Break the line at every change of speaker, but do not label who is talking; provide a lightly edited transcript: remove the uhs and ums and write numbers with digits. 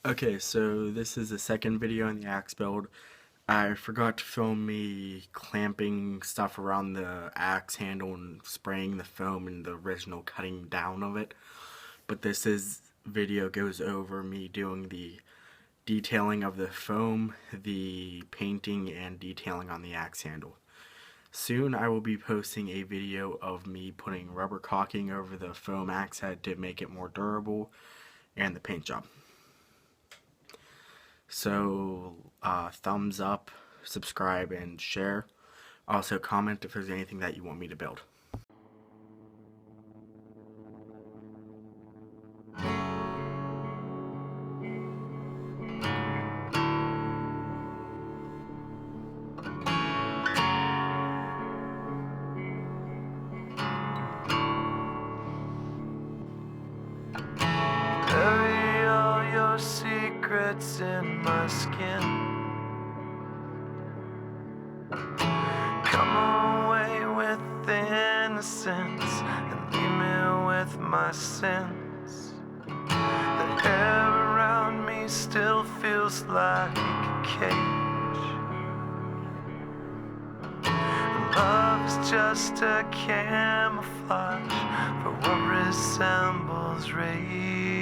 Okay, so this is the second video in the axe build. I forgot to film me clamping stuff around the axe handle and spraying the foam and the original cutting down of it. But this video goes over me doing the detailing of the foam, the painting, and detailing on the axe handle. Soon I will be posting a video of me putting rubber caulking over the foam axe head to make it more durable, and the paint job. So, thumbs up, subscribe, and share. Also, comment if there's anything that you want me to build.
Bury all your secrets in my skin. Come away with the innocence and leave me with my sins. The air around me still feels like a cage. Love is just a camouflage for what resembles rage.